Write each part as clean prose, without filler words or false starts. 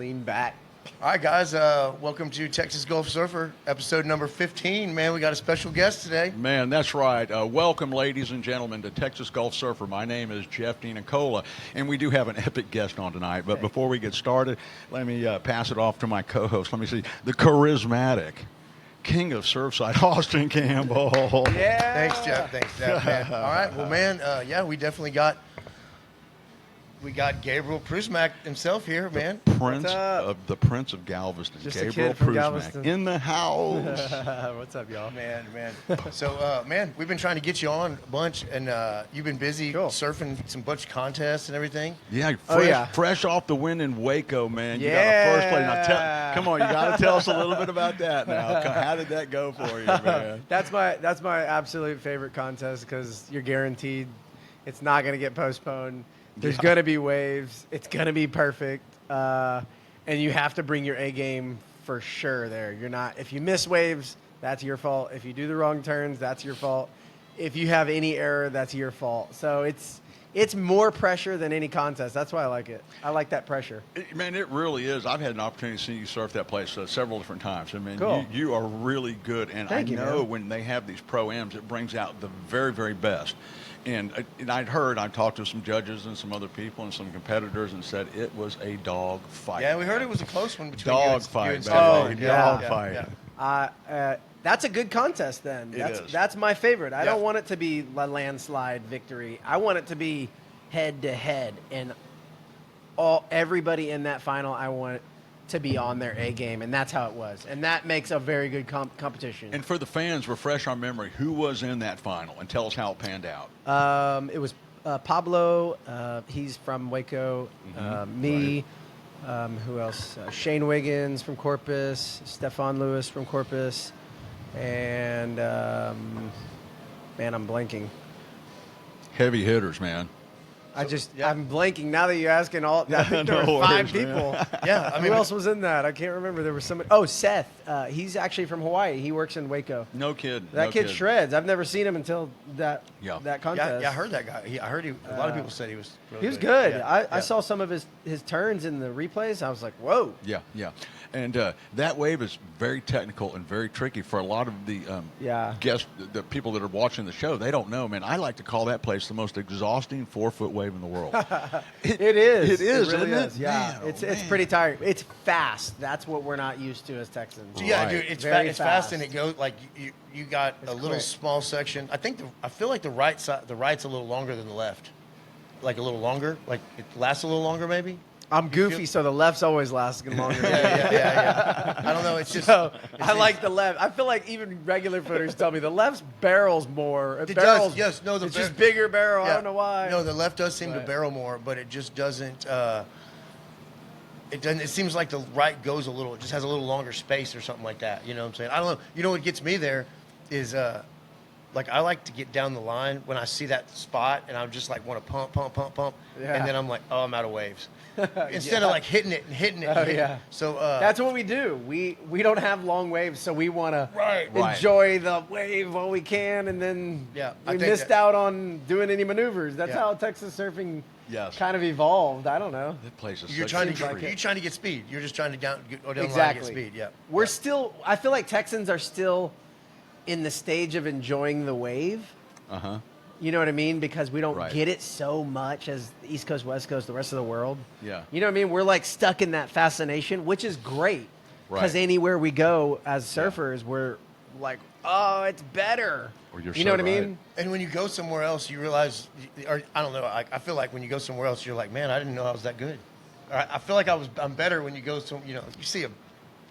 lean back. All right, guys. Welcome to Texas Gulf Surfer, episode number 15. Man, we got a special guest today. Man, that's right. Welcome, ladies and gentlemen, to Texas Gulf Surfer. My name is Jeff DiNicola, and we do have an epic guest on tonight. But before we get started, let me pass it off to my co-host. Let me see. The charismatic king of Surfside, Austin Campbell. Yeah. Thanks, Jeff, man. All right. Well, man, we definitely got Gabriel Prusmack himself here, man. The Prince of Galveston, Just Gabriel from Prusmack, Galveston. in the house. What's up, y'all? Man. So, man, we've been trying to get you on a bunch, and you've been busy surfing some bunch of contests and everything. Yeah, fresh off the win in Waco, man. You got Yeah. a first place. Now, come on, you got to tell us a little bit about that now. How did that go for you, man? That's my absolute favorite contest because you're guaranteed it's not going to get postponed. There's going to be waves. It's going to be perfect. And you have to bring your A game for sure there. If you miss waves, that's your fault. If you do the wrong turns, that's your fault. If you have any error, that's your fault. So it's more pressure than any contest. That's why I like it. I like that pressure. Man, it really is. I've had an opportunity to see you surf that place several different times. I mean, cool. you are really good. And Thank you, man. when they have these pro-ams, it brings out the very, very best. And I talked to some judges and some other people and some competitors and said it was a dog fight. Yeah, we heard it was a close one between dog you and fight. Stefan. Dog fight. That's a good contest then. That's my favorite. I don't want it to be a landslide victory. I want it to be head to head, and everybody in that final, I want it to be on their A game, and that's how it was. And that makes a very good competition. And for the fans, refresh our memory. Who was in that final, and tell us how it panned out. It was Pablo. He's from Waco. Me. Who else? Shane Wiggins from Corpus. Stefan Lewis from Corpus. And, man, I'm blanking. Heavy hitters, man. I'm blanking now that you're asking all. I think there were 5 people. Yeah, I mean, who else was in that? I can't remember. There was somebody. Oh, Seth. He's actually from Hawaii. He works in Waco. No kid. That kid shreds. I've never seen him until that contest. Yeah, I heard that guy. I heard a lot of people said he was really He was good. Yeah. I saw some of his turns in the replays. I was like, whoa. Yeah. And that wave is very technical and very tricky for a lot of the guests, the people that are watching the show. They don't know, man. I like to call that place the most exhausting 4-foot wave in the world. It is. It is, really isn't is. it? Yeah, Man, it's pretty tiring. It's fast. That's what we're not used to as Texans. Yeah, Right. dude, it's Very fast and it goes like you got a little quick. small section. I feel like the right's a little longer than the left, like a little longer, like it lasts a little longer maybe. I'm goofy, so the left's always lasting longer. Yeah. I don't know. It's just. I like the left. I feel like even regular footers tell me the left's barrels more. It does. Yes. No. It's just bigger barrel. Yeah. I don't know why. No, the left does seem to barrel more, but it just doesn't. It doesn't. It seems like the right goes a little. It just has a little longer space or something like that. You know what I'm saying? I don't know. You know what gets me there is like I like to get down the line when I see that spot and I just like want to pump, Yeah. and then I'm like, oh, I'm out of waves. Instead of like hitting it. Oh, yeah. So that's what we do. We don't have long waves, so we want to Right. enjoy the wave while we can, and then I we think missed out on doing any maneuvers. That's Yeah. how Texas surfing Yes. kind of evolved. I don't know. That place is you're such trying a to treat. get, you're trying to get speed. You're just trying to go down the line Exactly. and get speed. Yeah. We're still. I feel like Texans are still in the stage of enjoying the wave. Uh-huh. You know what I mean? Because we don't Right. get it so much as the East Coast, West Coast, the rest of the world. Yeah. You know what I mean? We're like stuck in that fascination, which is great. Because Right. anywhere we go as surfers, we're like, oh, it's better. Or you're you know so what I mean? And when you go somewhere else, you realize, or I don't know. I feel like when you go somewhere else, you're like, man, I didn't know I was that good. Or I feel like I'm better when you go to, you see a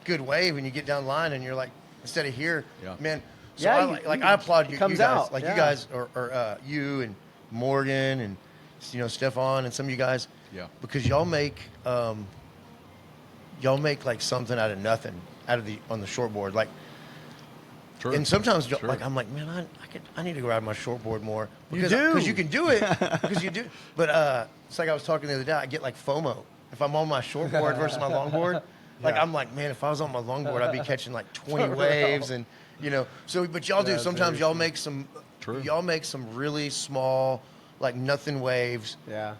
good wave and you get down the line and you're like, instead of here, man. So Yeah, I applaud you, comes you guys. out, Like yeah. you guys, or you and Morgan and Stefan and some of you guys. Yeah. Because y'all make like something out of nothing, on the shortboard, like. True. And sometimes, Sure. like, I'm like, man, I need to go ride my shortboard more. You do. Because you can do it. Because you do. But it's like I was talking the other day, I get like FOMO. If I'm on my shortboard versus my longboard, like, I'm like, man, if I was on my longboard, I'd be catching like 20 waves. And, so, but y'all do. Sometimes y'all make some, True. y'all make some really small, like nothing waves. Yeah.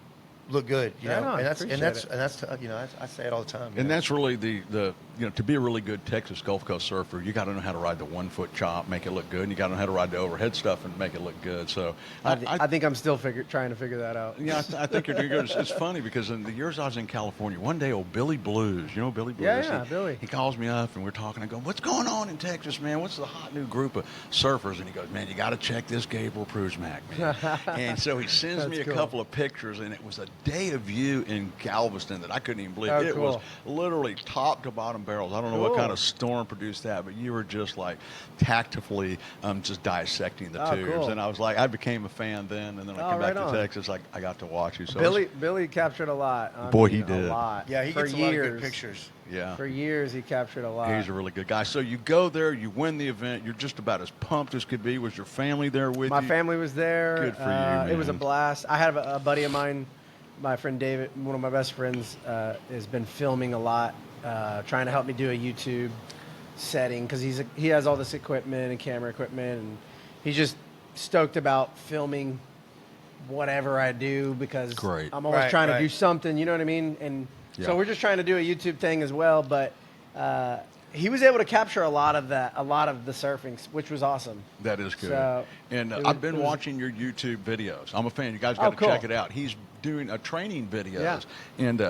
look good. You Right know, on. and that's Appreciate it. you know, I say it all the time. And that's really the you know, to be a really good Texas Gulf Coast surfer, you got to know how to ride the 1 foot chop, make it look good, and you got to know how to ride the overhead stuff and make it look good. So I think I'm still trying to figure that out. yeah, I think you're doing good. It's funny because in the years I was in California, one day old Billy Blues, you know Billy Blues? Yeah, Billy. He calls me up and we're talking. I go, "What's going on in Texas, man? What's the hot new group of surfers?" And he goes, "Man, you got to check this Gabriel Prusmack, man." And so he sends me a cool. couple of pictures, and it was a day of view in Galveston that I couldn't even believe. Oh, It was cool. literally top to bottom barrels. I don't know what Cool. kind of storm produced that, but you were just like tactfully just dissecting the Oh, tubes. cool. And I was like, I became a fan then, and then I Oh, came back right to on. Texas. I got to watch you. So it was- Billy captured a lot. I Boy, mean, he did. a lot. Yeah, he for gets a years. lot of good pictures. yeah. For years, he captured a lot. He's a really good guy. So you go there, you win the event, you're just about as pumped as could be. Was your family there with My you? family was there. Good for you, It was a man. blast. I had a buddy of mine, my friend David, one of my best friends, has been filming a lot, trying to help me do a YouTube setting because he has all this equipment and camera equipment, and he's just stoked about filming whatever I do because Great. I'm always Right, trying to right. do something. You know what I mean? And Yeah. so we're just trying to do a YouTube thing as well, but. He was able to capture a lot of the surfing, which was awesome. That is good. So, and it was- I've been it was- watching your YouTube videos. I'm a fan. You guys got Oh, to cool. check it out. He's doing a training videos. Yeah. And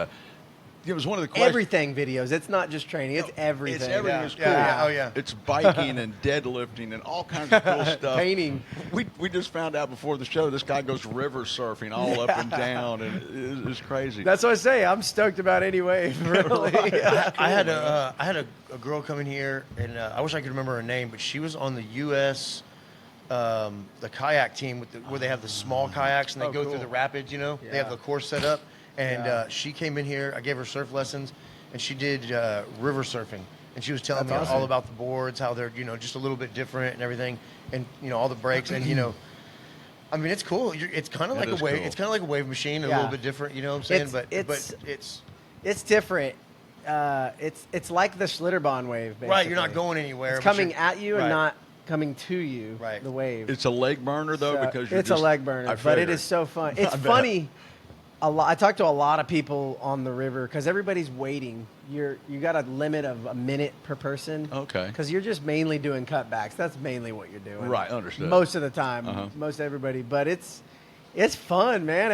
it was one of the questions. Everything videos. It's not just training. It's everything. It's everything. Yeah. It's cool. Yeah, yeah. Oh, yeah. It's biking and deadlifting and all kinds of cool stuff. Painting. We just found out before the show this guy goes river surfing all up and down, and it's crazy. That's what I say. I'm stoked about any wave, really. I had a girl come in here, and I wish I could remember her name, but she was on the U.S. The kayak team where they have the small kayaks and they Oh, go cool. through the rapids. You know, they have Yeah. the course set up, and Yeah. she came in here. I gave her surf lessons, and she did river surfing, and she was telling That's me awesome. all about the boards, how they're just a little bit different and everything, and all the breaks, and I mean, it's cool. It's kind of That like is a wave. cool. it's kind of like a wave machine, a Yeah. little bit different. You know what I'm saying? It's- but it's It's different. It's like the Schlitterbahn wave, basically. right. You're not going anywhere. It's but coming you're- at you and right. not coming to you, Right. the wave. It's a leg burner though, So because you're it's just, a leg burner, I but it figured. is so fun. It's I bet. funny. I talk to a lot of people on the river because everybody's waiting. You got a limit of a minute per person. Okay. Because you're just mainly doing cutbacks. That's mainly what you're doing. Right, understood. Most of the time, Uh-huh. most everybody. But it's fun, man.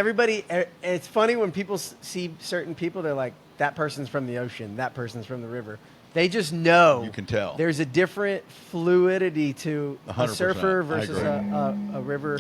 It's funny when people see certain people. They're like, that person's from the ocean. That person's from the river. They just know. You can tell. There's a different fluidity to a 100%. surfer I versus agree. a river.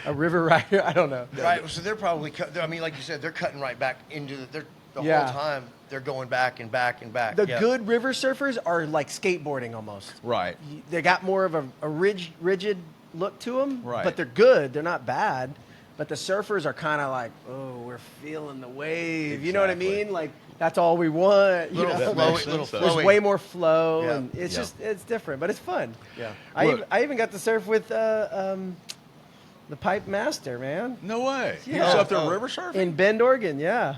A river rider. I don't know. Right, so they're probably I mean, like you said, they're cutting right back into the Yeah. whole time. They're going back and back and back. The Yeah. good river surfers are like skateboarding almost. Right. They got more of a rigid look to them, Right. but they're good. They're not bad. But the surfers are kind of like, oh, we're feeling the wave. You know what I Exactly. mean? Like that's all we want. You Little know? That makes flowy, little sense, There's flowy. way more flow, Yeah. and it's Yeah. it's different, but it's fun. Yeah. Look. I even got to surf with the Pipe Master, man, No way. He Yeah. was up there Oh. river surfing. in Bend, Oregon. Yeah,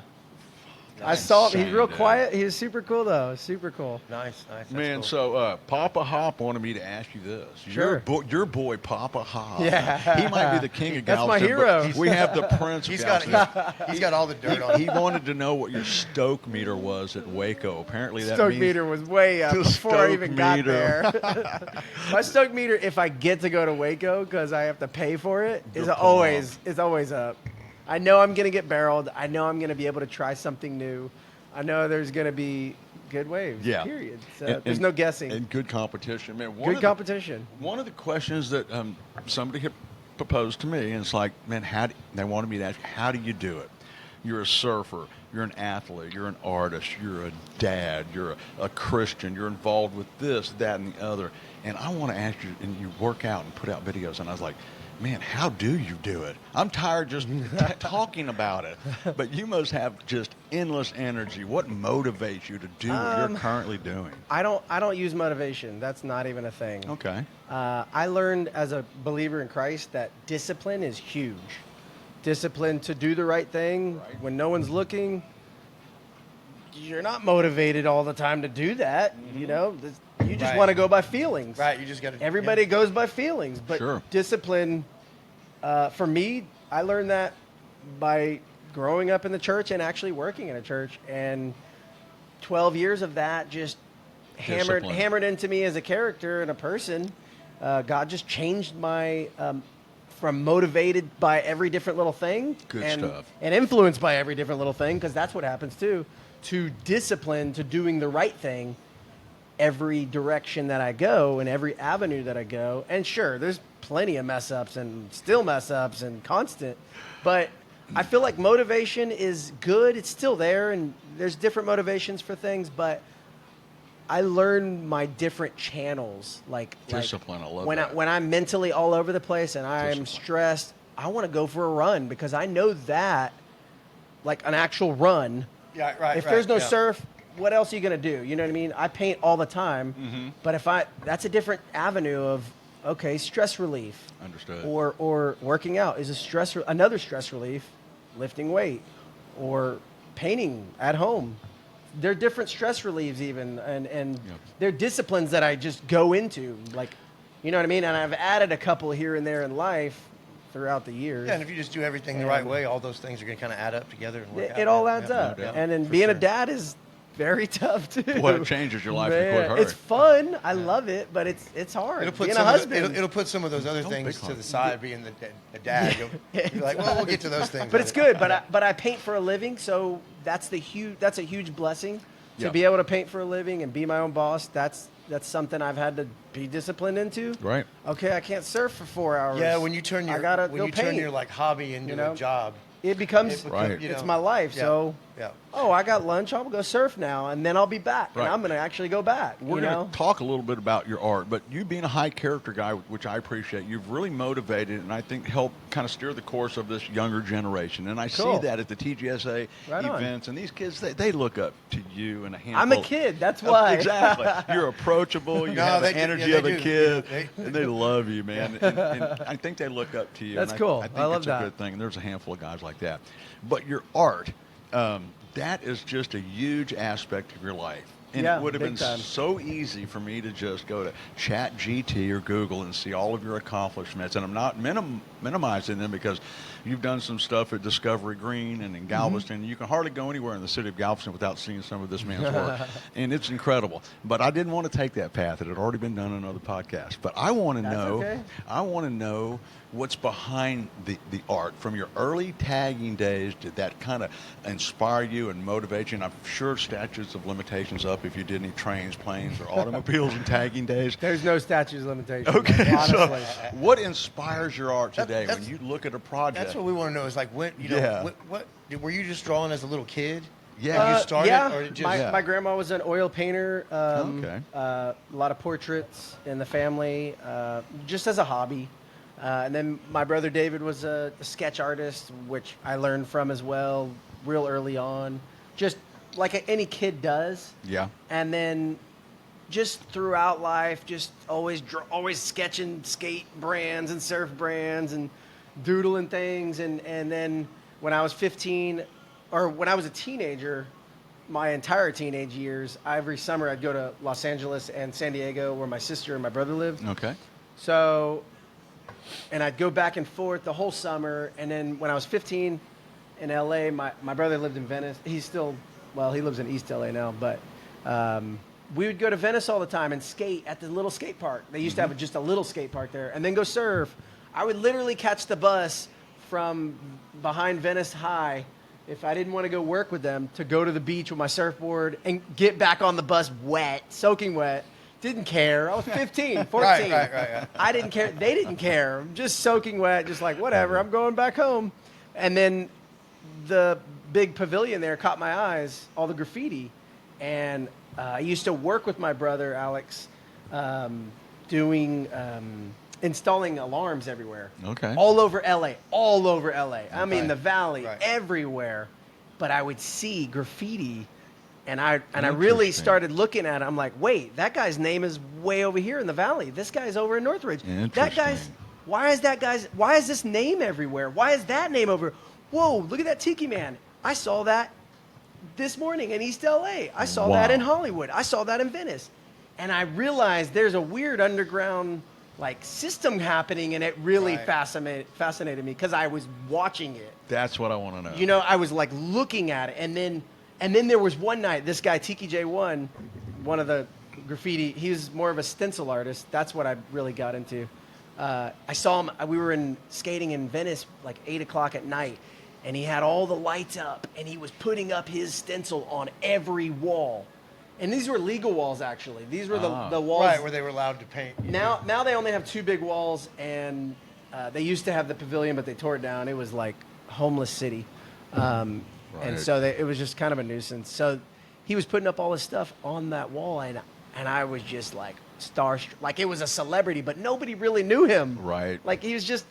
I Nice. saw him. He's Insane, real dude. quiet. He was super cool though. Super cool. Nice. That's Man, cool. so Papa Hop wanted me to ask you this. Sure. Your boy Papa Hop. Yeah. He might be the king of That's my Galveston, but hero. we have the prince of he's got Galveston. he's got all the dirt on He him. wanted to know what your stoke meter was at Waco. Apparently that Stoke means meter was way up The before I stoke even got meter. there. My stoke meter, if I get to go to Waco because I have to pay for it, Good is call. always up. I know I'm gonna get barreled. I know I'm gonna be able to try something new. I know there's gonna be good waves. Yeah. Period. So And- there's and- no guessing. and good competition. Man, Good competition. One of the questions that somebody had proposed to me, and it's like, man, they wanted me to ask, how do you do it? You're a surfer, you're an athlete, you're an artist, you're a dad, you're a Christian, you're involved with this, that, and the other. And I want to ask you, and you work out and put out videos, and I was like, man, how do you do it? I'm tired just talking about it. But you must have just endless energy. What motivates you to do what you're currently doing? I don't use motivation. That's not even a thing. Okay. I learned as a believer in Christ that discipline is huge. Discipline to do the right thing when no one's looking. You're not motivated all the time to do that. You know, you just Right. want to go by feelings. Right, you just got to. Everybody goes by feelings, but Sure. discipline. For me, I learned that by growing up in the church and actually working in a church, and 12 years of that just hammered into me as a character and a person. God just changed my from motivated by every different little thing and influenced by every different little thing, because that's what happens too, to discipline, to doing the right thing every direction that I go and every avenue that I go. And sure, there's plenty of mess ups and still mess ups and constant, but I feel like motivation is good. It's still there, and there's different motivations for things, but I learn my different channels. Like discipline. I love that. When I'm mentally all over the place and I'm stressed, I want to go for a run, because I know that, like an actual run. Yeah, right. If there's no surf, what else are you going to do? You know what I mean? I paint all the time, but that's a different avenue of, okay, stress relief. Understood. Or working out is another stress relief, lifting weight, or painting at home. They're different stress relieves even, and they're disciplines that I just go into, like, you know what I mean? And I've added a couple here and there in life throughout the years. Yeah, and if you just do everything the right way, all those things are going to kind of add up together and work out. It all adds up. No doubt. And then being a dad is very tough too. Boy, it changes your life in a quick hurry. It's fun. I love it, but it's hard. Being a husband. It'll put some of those other things to the side, being the dad. You're like, well, we'll get to those things. But it's good. But I paint for a living, so that's a huge blessing to be able to paint for a living and be my own boss. That's something I've had to be disciplined into. Right. Okay, I can't surf for 4 hours. Yeah, when you turn your like hobby into a job, it becomes right. It's my life. Yeah, so yeah. Oh, I got lunch. I'm gonna go surf now, and then I'll be back. Right. And I'm gonna actually go back. We're going to talk a little bit about your art, but you being a high character guy, which I appreciate, you've really motivated and I think helped kind of steer the course of this younger generation. And I see that at the TGSA events, and these kids, they look up to you and a handful. I'm a kid. That's why. Exactly. You're approachable. You have the energy of a kid, and they love you, man. And I think they look up to you. That's and cool. I think I love it's that. a good thing. And there's a handful of guys like that. But your art, that is just a huge aspect of your life. And it would have been so easy for me to just go to ChatGT or Google and see all of your accomplishments. And I'm not minimizing them, because you've done some stuff at Discovery Green and in Galveston. You can hardly go anywhere in the city of Galveston without seeing some of this man's work. And it's incredible. But I didn't want to take that path. It had already been done on another podcast. But I want to know what's behind the art. From your early tagging days, did that kind of inspire you and motivate you? And I'm sure statutes of limitations up if you did any trains, planes, or automobiles in tagging days. There's no statutes of limitations. Okay, honestly. so what inspires your art today when you look at a project? That's what we want to know. Is like, when what were you just drawing as a little kid? Yeah, you started. Yeah, or just, my grandma was an oil painter. Okay. A lot of portraits in the family, just as a hobby. And then my brother David was a sketch artist, which I learned from as well, real early on, just like any kid does. Yeah. And then just throughout life, just always sketching skate brands and surf brands and doodling things. And then when I was 15, or when I was a teenager, my entire teenage years, every summer I'd go to Los Angeles and San Diego, where my sister and my brother lived. Okay. So, and I'd go back and forth the whole summer. And then when I was 15 in LA, my brother lived in Venice. He lives in East LA now, but we would go to Venice all the time and skate at the little skate park. They used to have just a little skate park there, and then go surf. I would literally catch the bus from behind Venice High, if I didn't want to go work with them, to go to the beach with my surfboard and get back on the bus wet, soaking wet. Didn't care. I was 15, 14. Right. I didn't care. They didn't care. I'm just soaking wet, just like, whatever, I'm going back home. And then the big pavilion there caught my eyes, all the graffiti. And I used to work with my brother, Alex, installing alarms everywhere. Okay. All over LA. I mean, the valley, Right. everywhere. But I would see graffiti. And I really started looking at it. I'm like, wait, that guy's name is way over here in the valley. This guy's over in Northridge. Why is this name everywhere? Why is that name over? Whoa, look at that Tiki Man. I saw that this morning in East LA. I saw that in Hollywood. I saw that in Venice. And I realized there's a weird underground like system happening, and it really Right. fascinated me because I was watching it. That's what I want to know. You know, I was like looking at it, and then there was one night, this guy Tiki J1, one of the graffiti, he was more of a stencil artist. That's what I really got into. I saw him. We were skating in Venice like 8 o'clock at night, and he had all the lights up, and he was putting up his stencil on every wall. And these were legal walls, actually. These were the walls. Right, where they were allowed to paint. Now they only have 2 big walls, and they used to have the pavilion, but they tore it down. It was like homeless city, and so it was just kind of a nuisance. So he was putting up all his stuff on that wall, and I was just like starstruck, like it was a celebrity, but nobody really knew him. Right. Like he was just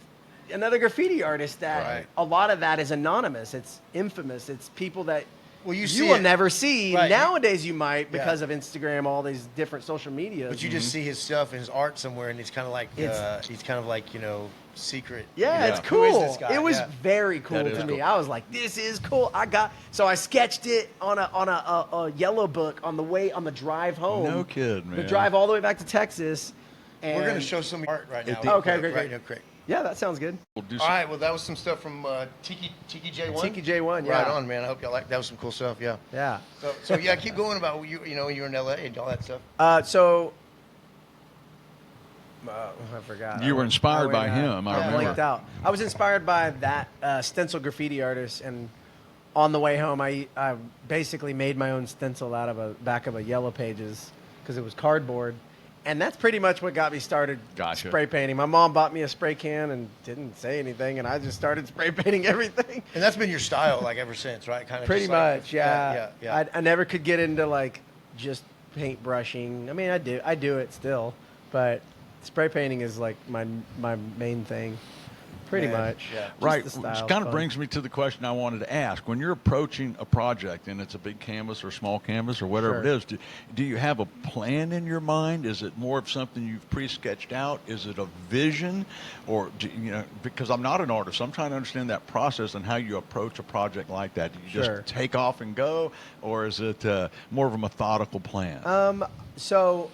another graffiti artist. That Right. a lot of that is anonymous. It's infamous. It's people that. Well, you You see will it. never see. Right. Nowadays you might Yeah. because of Instagram, all these different social medias. But you just see his stuff and his art somewhere, and he's kind of like It's- secret. Yeah, Yeah. it's Who cool. is this guy? It was Yeah. very cool That is to me. cool. I was like, "This is cool." So I sketched it on a yellow book on the drive home. No kidding, The man. drive all the way back to Texas. And We're gonna show some art right now. It- real Okay, quick, great. right now, quick. Yeah, that sounds good. We'll do All some- right, well, that was some stuff from Tiki J1. Tiki J1, yeah. Right on, man. I hope y'all like that. Was some cool stuff, yeah. Yeah. So yeah, keep going about you know you're in LA and all that stuff. I forgot. You were inspired I by went, him, I blanked remember. out. I was inspired by that stencil graffiti artist, and on the way home, I basically made my own stencil out of a back of a Yellow Pages because it was cardboard, and that's pretty much what got me started Gotcha. spray painting. My mom bought me a spray can and didn't say anything, and I just started spray painting everything. And that's been your style like ever since, right? Kind of Pretty just like- much, yeah. yeah. I never could get into like just paint brushing. I mean, I do it still, but spray painting is like my main thing, pretty Man, much. yeah. Just Right, the which style's kind of fun. brings me to the question I wanted to ask. When you're approaching a project and it's a big canvas or small canvas or whatever Sure. it is, do you have a plan in your mind? Is it more of something you've pre-sketched out? Is it a vision? Or, because I'm not an artist, I'm trying to understand that process and how you approach a project like that. Do you Sure. just take off and go? Or is it more of a methodical plan? So,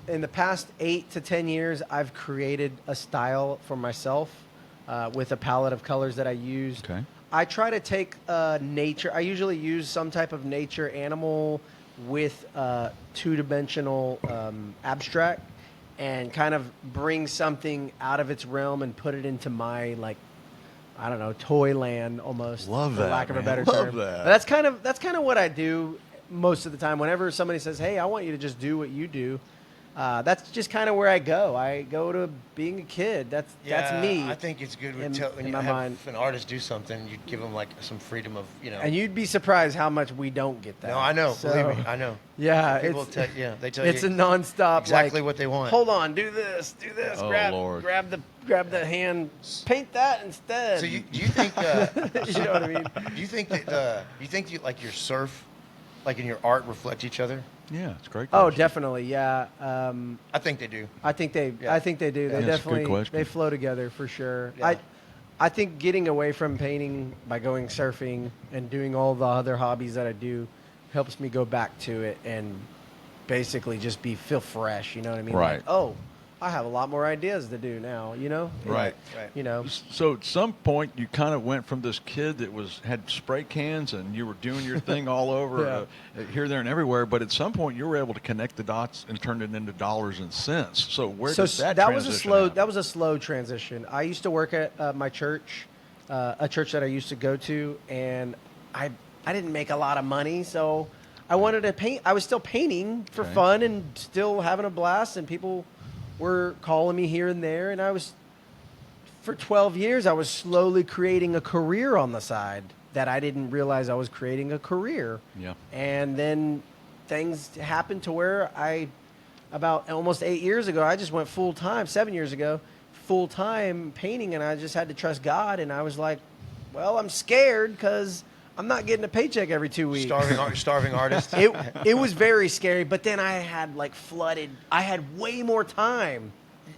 in the past 8 to 10 years, I've created a style for myself with a palette of colors that I use. Okay. I try to take nature. I usually use some type of nature animal with two-dimensional abstract, and kind of bring something out of its realm and put it into my I don't know, toy land almost. Love for that, lack of a man. better Love term. that. But that's kind of what I do most of the time. Whenever somebody says, "Hey, I want you to just do what you do," that's just kind of where I go. I go to being a kid. That's me. I think it's good in when you my have mind. an artist do something, you give them like some freedom of And you'd be surprised how much we don't get that. No, I know. So, Believe me, I know. Yeah, People it's they tell it's you a nonstop. exactly like, what they want. Hold on, do this. Oh, grab Lord. grab the hand, paint that instead. So do you think? You know what I mean? Do you think that like your surf, like in your art, reflect each other? Yeah, it's a great Oh, question. definitely, yeah. I think they do. I think they Yeah. I think they do. They That's a good definitely question. they flow together for sure. Yeah. I think getting away from painting by going surfing and doing all the other hobbies that I do helps me go back to it and basically just feel fresh, you know what I mean? Right. Like, oh, I have a lot more ideas to do now, you know? Right. Right. You know. So at some point, you kind of went from this kid that had spray cans and you were doing your thing all over here, there, and everywhere. But at some point, you were able to connect the dots and turn it into dollars and cents. So where did that was a transition slow happen? that was a slow transition. I used to work at my church, a church that I used to go to, and I didn't make a lot of money, so I wanted to paint. I was still painting for Okay. fun and still having a blast, and people were calling me here and there, and for 12 years I was slowly creating a career on the side that I didn't realize I was creating a career. Yeah. And then things happened to where about almost 8 years ago, I just went full time, 7 years ago, full time painting, and I just had to trust God. And I was like, well, I'm scared because I'm not getting a paycheck every 2 weeks. Starving artist. It was very scary, but then I had I had way more time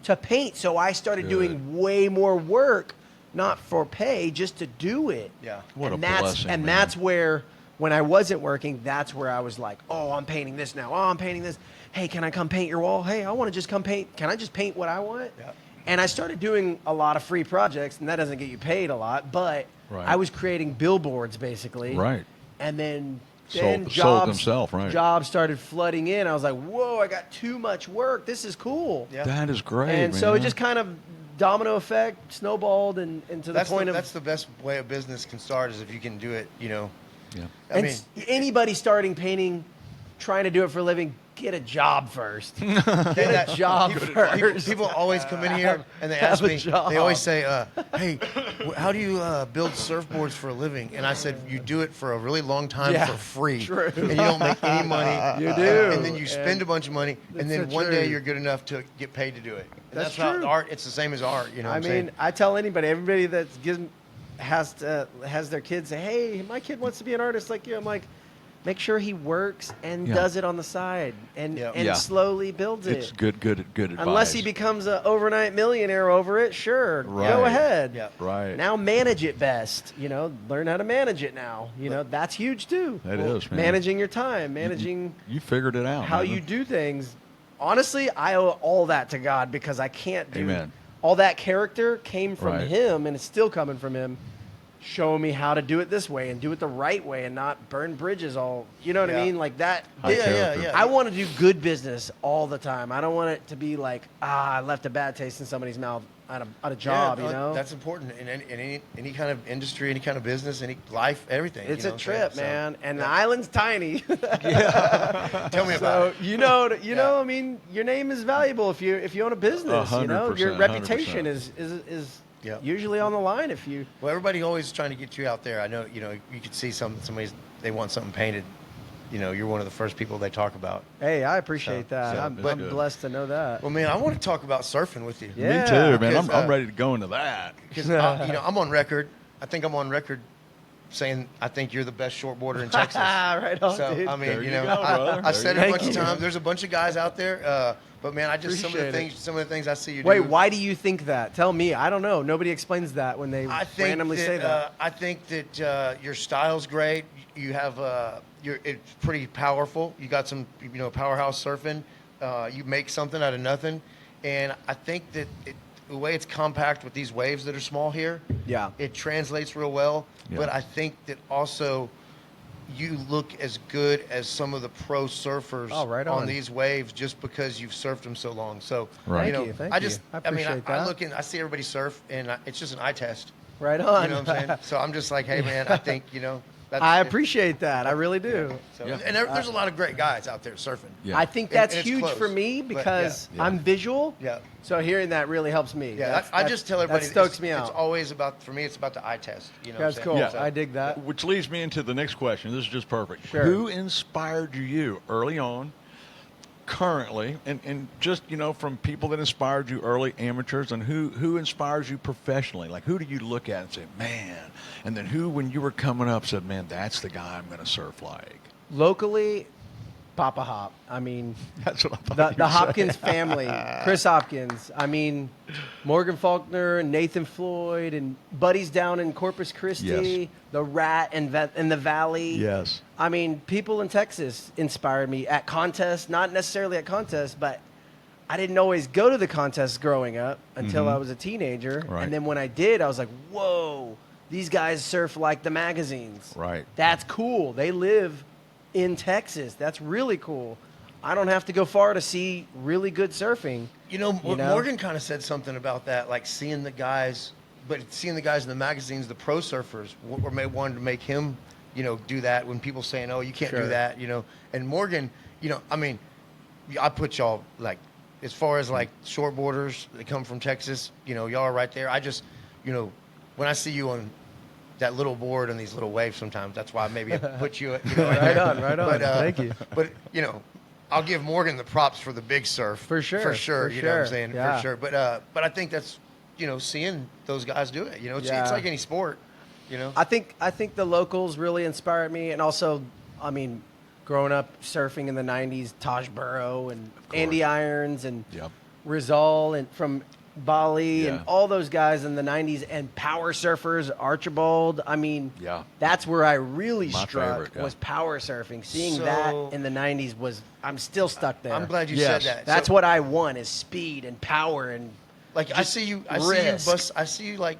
to paint, so I started doing way more work, not for pay, just to do it. Yeah. What and a blessing, and man. that's where when I wasn't working, that's where I was like, oh, I'm painting this now. Oh, I'm painting this. Hey, can I come paint your wall? Hey, I want to just come paint. Can I just paint what I want? Yeah. And I started doing a lot of free projects, and that doesn't get you paid a lot, but Right. I was creating billboards basically. Right. And then Sold jobs, themselves, right. jobs started flooding in. I was like, whoa, I got too much work. This is cool. Yeah. That is great, And man. so it just kind of domino effect, snowballed, and to the point of that's the best way a business can start is if you can do it. Yeah. I and mean, anybody starting painting, trying to do it for a living, get a job first. Get that- a job first. people always come in here and they Have ask a me. job. They always say, "Hey, how do you build surfboards for a living?" And I said, "You do it for a really long time Yeah, for free, true. and you don't make any money. You do. and then you spend And a bunch of money, and then that's one so day true. you're good enough to get paid to do it. And That's how true. art. It's the same as art. You know. What I I'm mean, saying? I tell anybody, everybody that has their kids say, "Hey, my kid wants to be an artist like you." I'm like, make sure he works and Yeah. does it on the side and Yeah. Yeah. slowly builds it. It's good advice. Unless he becomes an overnight millionaire over it, sure, Right. go ahead. Yeah. Right. Now manage it best. Learn how to manage it now. That's huge too. That is, man. Managing your time, managing You figured it out. how man. you do things. Honestly, I owe all that to God because I can't do Amen. all that character came from Right. him and it's still coming from him. Showing me how to do it this way and do it the right way and not burn bridges all. You know what I Yeah. mean? Like that. High character. I want to do good business all the time. I don't want it to be like, I left a bad taste in somebody's mouth at a job, Yeah, that's important in any kind of industry, any kind of business, any life, everything. It's you a know what I'm saying? trip, man. And the island's tiny. Tell me about So it. you know, I mean, your name is valuable if you own a business. 100%, Your reputation 100%. is Yeah. usually on the line if you. Well, everybody always trying to get you out there. I know, you could see somebody's they want something painted. You're one of the first people they talk about. Hey, I appreciate that. I'm that's good. blessed to know that. Well, man, I want to talk about surfing with you. Yeah. Me too, man. Because, I'm ready to go into that. Because I'm on record. I think I'm on record saying I think you're the best shortboarder in Texas. Right on, So dude. I mean, There you go, brother. I've said it a Thank bunch of you. times. There's a bunch of guys out there, but man, Appreciate some of the things I see you Wait, do. why do you think that? Tell me. I don't know. Nobody explains that when they I think randomly say that. I think that your style's great. You have it's pretty powerful. You got some powerhouse surfing. You make something out of nothing, and I think that the way it's compact with these waves that are small here, Yeah. it translates real well. Yeah. But I think that also you look as good as some of the pro surfers Oh, right on. these waves just because you've surfed them so long. So Right. Thank you, thank I you. just I I mean appreciate I that. look in I see everybody surf and it's just an eye test. Right on. You know what I'm saying? So I'm just like, hey man, I think that's, I appreciate that. I really do. So, Yeah. and there's a lot of great guys out there surfing. Yeah. I think And- that's and it's huge close. for me But, because yeah. I'm visual. Yeah. So hearing that really helps me. Yeah, That's- I just tell everybody that stokes it's, me out. It's always about for me. It's about the eye test. You know, That's what cool. I'm Yeah. saying? I dig that. Which leads me into the next question. This is just perfect. Sure. Who inspired you early on, currently, and just, from people that inspired you early, amateurs, and who inspires you professionally? Like, who do you look at and say, man? And then who, when you were coming up, said, man, that's the guy I'm going to surf like? Locally, Papa Hop. I mean, That's what I thought the you would say. Hopkins family, Chris Hopkins. I mean, Morgan Faulkner and Nathan Floyd and buddies down in Corpus Christi, Yes. the Rat in the Valley. Yes. I mean, people in Texas inspired me at contests, not necessarily at contests, but I didn't always go to the contests growing up until I was a teenager. Right. And then when I did, I was like, whoa, these guys surf like the magazines. Right. That's cool. They live in Texas. That's really cool. I don't have to go far to see really good surfing. You know, You know? Morgan kind of said something about that, like seeing the guys in the magazines, the pro surfers, wanted to make him, do that when people saying, oh, you can't Sure. do that, And Morgan, I mean, I put y'all, like, as far as, like, shortboarders that come from Texas, y'all are right there. I just, when I see you on that little board and these little waves sometimes, that's why maybe I put you, right Right there. on, right on. Thank you. But, I'll give Morgan the props for the big surf. For sure, For sure. for You know what I'm sure, saying? yeah. For sure. But I think that's, seeing those guys do it. It's Yeah. like any sport, I think the locals really inspired me, and also, I mean, growing up surfing in the '90s, Taj Burrow and Andy Irons and Yep. Rizal, and from Bali, and Yeah. all those guys in the 90s, and power surfers, Archibald. I mean, Yeah. that's where I really My struck favorite, yeah. was power surfing. Seeing So- that in the 90s I'm still stuck there. I'm glad you Yes. said that. That's So, what I want is speed and power and like I see you like,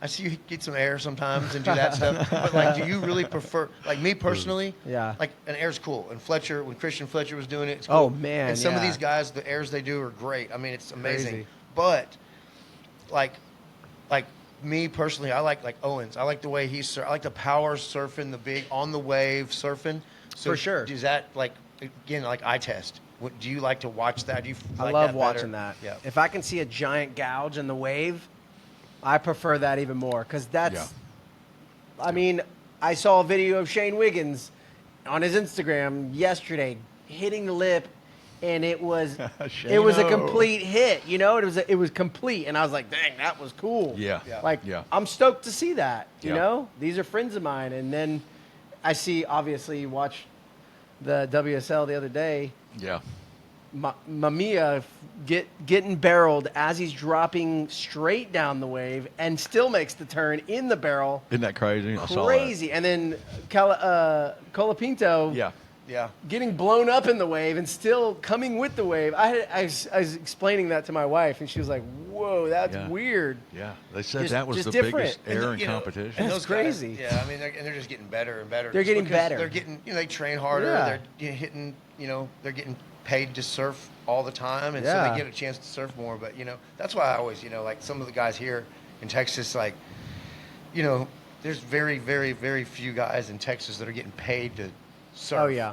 I see you get some air sometimes and do that stuff. But like, do you really prefer, like me personally? Yeah. Like an air's cool. And Fletcher, when Christian Fletcher was doing it, it's cool. Oh, man, And some of yeah. these guys, the airs they do are great. I mean, it's amazing. Crazy. But like me personally, I like Owens. I like the way I like the power surfing, the big on the wave surfing. So For sure. Is that like, again, like eye test? Do you like to watch that? Do you I like love that watching better? that. Yeah. If I can see a giant gouge in the wave, I prefer that even more because that's. Yeah. I mean, I saw a video of Shane Wiggins on his Instagram yesterday hitting the lip, and it was a Shane-o. complete hit. You know, it was complete, and I was like, dang, that was cool. Yeah. Yeah. Like, Yeah. I'm stoked to see that. You Yeah. know, these are friends of mine, and then I see obviously you watch the WSL the other day. Yeah. Mamiya getting barreled as he's dropping straight down the wave and still makes the turn in the barrel. Isn't that crazy? I saw that. Crazy. And then Colapinto Yeah. Yeah. getting blown up in the wave and still coming with the wave. I was explaining that to my wife, and she was like, whoa, that's Yeah. weird. Yeah. They said Just- that was just the different. biggest error in You know, competition. and That's those guys, crazy. yeah, I mean, they're just getting better and better. They're getting Because better. They're getting, they train harder. Yeah. They're hitting, they're getting paid to surf all the time, and so Yeah. they get a chance to surf more. But that's why I always, like some of the guys here in Texas, like, there's very, very, very few guys in Texas that are getting paid to surf. Oh, yeah.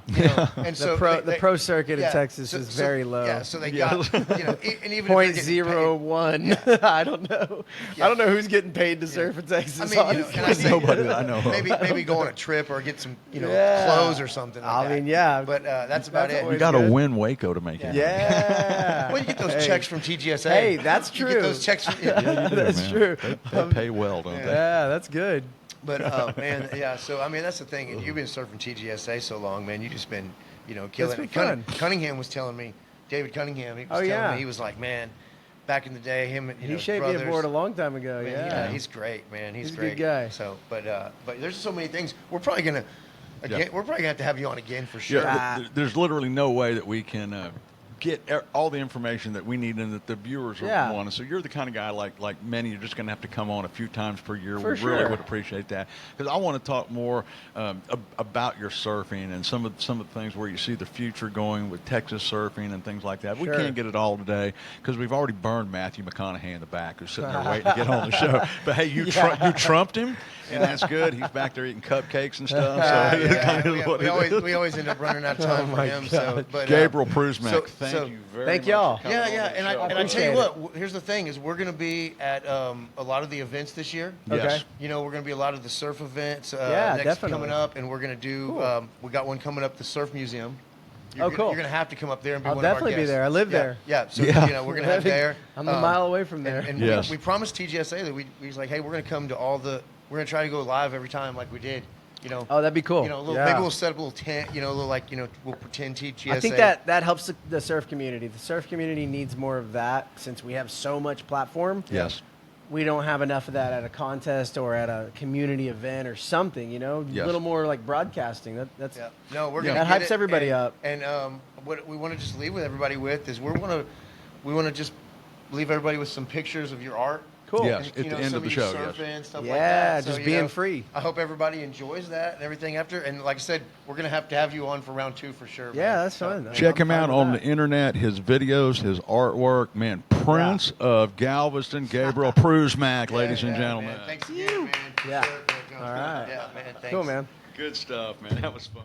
And The so the pro circuit yeah, in Texas is very low. Yeah, so they Yeah. got, and even Point if they're zero getting paid, one. I don't know. Yeah. I don't know who's getting paid to surf in Texas. I mean, honestly. and I think Nobody that I know of. maybe go on a trip or get some, Yeah. clothes or something. Like I that. mean, yeah. But that's about That's it. You always got to good. win Waco to make it. Yeah. Well, you get those Hey. checks from TGSA. Hey, that's You true. get those checks from, Yeah, you do, That's man. true. They pay well, don't they? Yeah, that's good. But man, yeah. So I mean, that's the thing. And you've been surfing TGSA so long, man. You just been, killing been it. fun. Cunningham was telling me, David Cunningham. He was Oh, telling yeah. me, he was like, man, back in the day, him and He shaped me brothers, aboard a long time ago. man, Yeah. he's great, man. He's He's a great good guy. So, but there's so many things. We're probably gonna, Yeah. we're probably gonna have to have you on again for sure. Yeah, there's literally no way that we can get all the information that we need and that the viewers Yeah. want. So you're the kind of guy like many. You're just going to have to come on a few times per year. For We really sure. would appreciate that because I want to talk more about your surfing and some of the things where you see the future going with Texas surfing and things like that. We Sure. can't get it all today because we've already burned Matthew McConaughey in the back, who's sitting there waiting to get on the show. But hey, you trumped him, and that's good. He's back there eating cupcakes and stuff. So it kind of is what it is. we always end up running out of time for my him. So, God. but Gabriel Prusmack, so- thank so- you very Thank much. y'all. for coming Yeah, on yeah, the and show. I tell appreciate you it. what. Here's the thing: is we're going to be at a lot of the events this year. Yes. Okay. We're going to be a lot of the surf events. Yeah, next definitely. coming up, and we're going to do. Cool. We got one coming up, the Surf Museum. Oh, cool. You're going to have to come up there and be I'll one of our definitely be guests. there. I live Yeah, there. Yeah, so Yeah. we're going to have there. I'm a mile away from there. And Yes. we promised TGSA that we was like, hey, we're going to come to all the. We're going to try to go live every time, like we did. Oh, that'd be cool. Maybe we'll set up a little tent. A little we'll pretend TGSA. I think that helps the surf community. The surf community needs more of that since we have so much platform. Yes. We don't have enough of that at a contest or at a community event or something, A Yes. little more like broadcasting. That's Yeah. No, we're Yeah. gonna That get hypes it, everybody and, up. And what we want to just leave with everybody with is we want to just leave everybody with some pictures of your art. cool. Yes. And, At the end some of the you show, surfing, stuff like Yeah, that. So, just being free. I hope everybody enjoys that and everything after. And like I said, we're gonna have to have you on for round 2 for sure. Yeah, man. that's So, fun. Check I'm him out fine with on the that. internet, his videos, his artwork. Man, Prince of Galveston, Gabriel Prusmack, yeah, ladies and yeah, gentlemen. Man. Thanks again, man. Yeah. Sure. All right. Yeah, man. Thanks. Cool, man. Good stuff, man. That was fun.